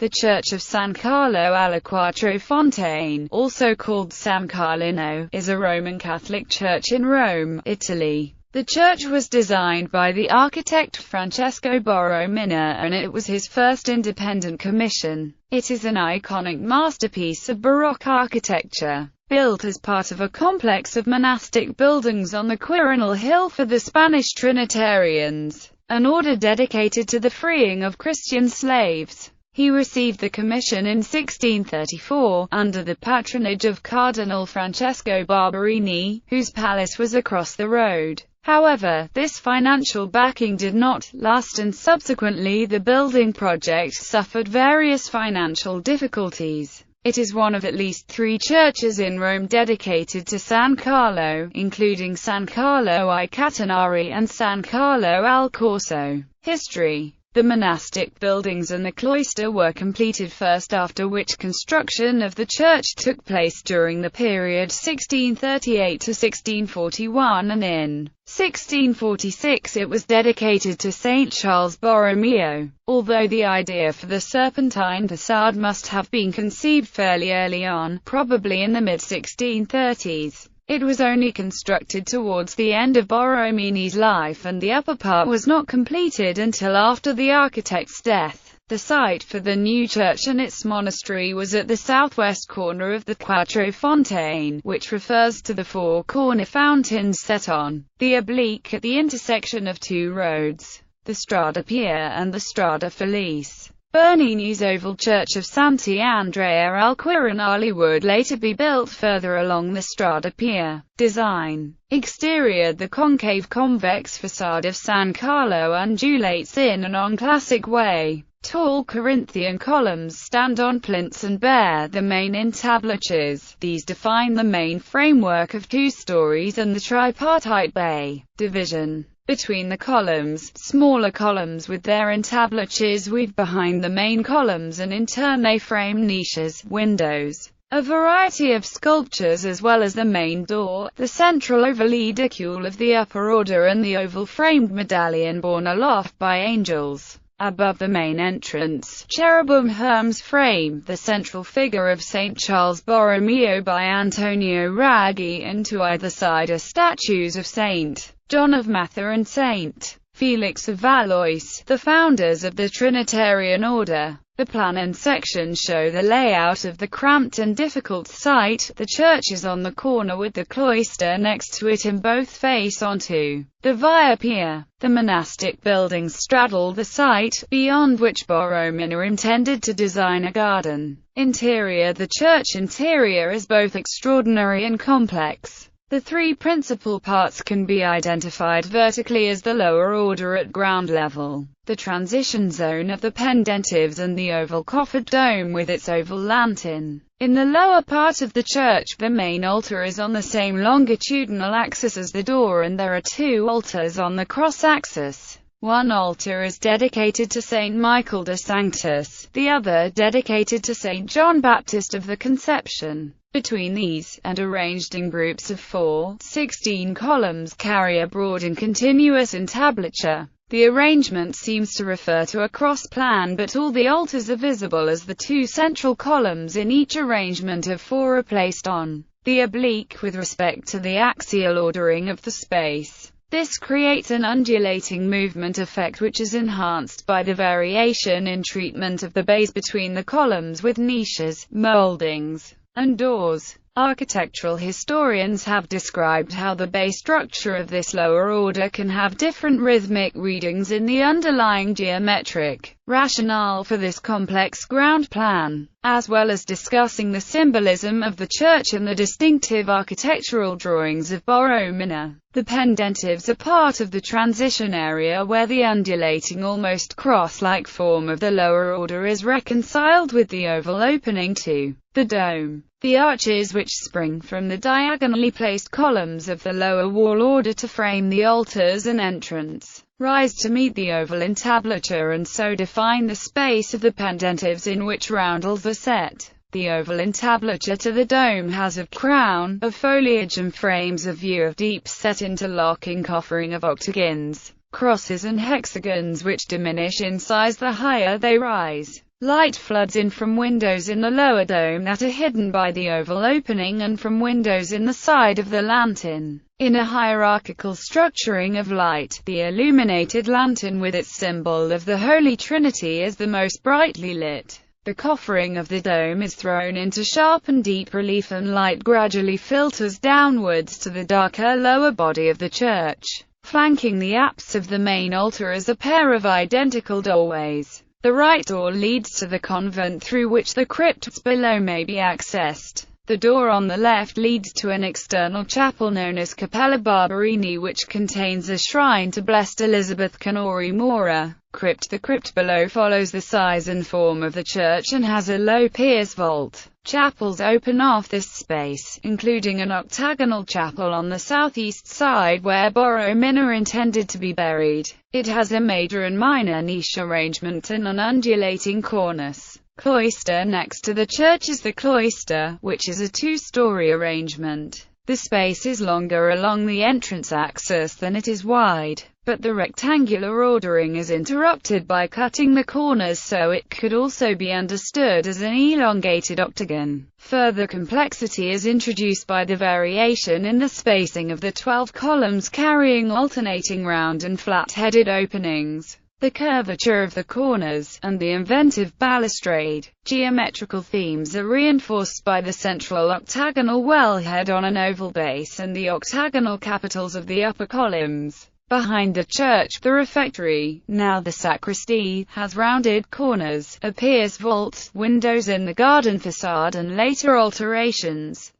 The Church of San Carlo alle Quattro Fontane, also called San Carlino, is a Roman Catholic church in Rome, Italy. The church was designed by the architect Francesco Borromina, and it was his first independent commission. It is an iconic masterpiece of Baroque architecture, built as part of a complex of monastic buildings on the Quirinal Hill for the Spanish Trinitarians, an order dedicated to the freeing of Christian slaves. He received the commission in 1634, under the patronage of Cardinal Francesco Barberini, whose palace was across the road. However, this financial backing did not last, and subsequently the building project suffered various financial difficulties. It is one of at least 3 churches in Rome dedicated to San Carlo, including San Carlo ai Catanari and San Carlo al Corso. History. The monastic buildings and the cloister were completed first, after which construction of the church took place during the period 1638 to 1641, and in 1646 it was dedicated to Saint Charles Borromeo. Although the idea for the serpentine facade must have been conceived fairly early on, probably in the mid-1630s, it was only constructed towards the end of Borromini's life, and the upper part was not completed until after the architect's death. The site for the new church and its monastery was at the southwest corner of the Quattro Fontane, which refers to the 4 corner fountains set on the oblique at the intersection of 2 roads, the Strada Pia and the Strada Felice. Bernini's oval church of Santi Andrea al Quirinale would later be built further along the Strada Pia. Design. Exterior. The concave convex facade of San Carlo undulates in an on-classic way. Tall Corinthian columns stand on plinths and bear the main entablatures. These define the main framework of 2 stories and the tripartite bay. Division. Between the columns, smaller columns with their entablatures weave behind the main columns, and in turn they frame niches, windows, a variety of sculptures, as well as the main door, the central oval edicule of the upper order, and the oval-framed medallion borne aloft by angels. Above the main entrance, cherubim herms frame the central figure of Saint Charles Borromeo by Antonio Raggi, and to either side are statues of Saint John of Matha and Saint Felix of Valois, the founders of the Trinitarian order. The plan and section show the layout of the cramped and difficult site. The church is on the corner with the cloister next to it, and both face onto the Via Pia. The monastic buildings straddle the site, beyond which Borromina intended to design a garden. Interior. The church interior is both extraordinary and complex. The 3 principal parts can be identified vertically as the lower order at ground level, the transition zone of the pendentives, and the oval coffered dome with its oval lantern. In the lower part of the church, the main altar is on the same longitudinal axis as the door, and there are 2 altars on the cross-axis. One altar is dedicated to Saint Michael de Sanctus, the other dedicated to Saint John Baptist of the Conception. Between these, and arranged in groups of 4, 16 columns carry a broad and continuous entablature. The arrangement seems to refer to a cross plan, but all the altars are visible, as the 2 central columns in each arrangement of 4 are placed on the oblique with respect to the axial ordering of the space. This creates an undulating movement effect, which is enhanced by the variation in treatment of the bays between the columns with niches, mouldings, and doors. Architectural historians have described how the bay structure of this lower order can have different rhythmic readings in the underlying geometric rationale for this complex ground plan, as well as discussing the symbolism of the church and the distinctive architectural drawings of Borromina. The pendentives are part of the transition area, where the undulating, almost cross-like form of the lower order is reconciled with the oval opening to the dome. The arches, which spring from the diagonally placed columns of the lower wall order to frame the altars and entrance, rise to meet the oval entablature, and so define the space of the pendentives in which roundels are set. The oval entablature to the dome has a crown of foliage and frames a view of deep-set interlocking coffering of octagons, crosses and hexagons, which diminish in size the higher they rise. Light floods in from windows in the lower dome that are hidden by the oval opening and from windows in the side of the lantern. In a hierarchical structuring of light, the illuminated lantern with its symbol of the Holy Trinity is the most brightly lit. The coffering of the dome is thrown into sharp and deep relief, and light gradually filters downwards to the darker lower body of the church. Flanking the apse of the main altar is a pair of identical doorways. The right door leads to the convent, through which the crypts below may be accessed. The door on the left leads to an external chapel known as Cappella Barberini, which contains a shrine to Blessed Elizabeth Canori Mora. The crypt below follows the size and form of the church and has a low piers vault. Chapels open off this space, including an octagonal chapel on the southeast side where Borromini intended to be buried. It has a major and minor niche arrangement and an undulating cornice. Cloister. Next to the church is the cloister, which is a two-story arrangement. The space is longer along the entrance axis than it is wide, but the rectangular ordering is interrupted by cutting the corners, so it could also be understood as an elongated octagon. Further complexity is introduced by the variation in the spacing of the 12 columns carrying alternating round and flat-headed openings, the curvature of the corners, and the inventive balustrade. Geometrical themes are reinforced by the central octagonal wellhead on an oval base and the octagonal capitals of the upper columns. Behind the church, the refectory, now the sacristy, has rounded corners, a piers vault, windows in the garden facade, and later alterations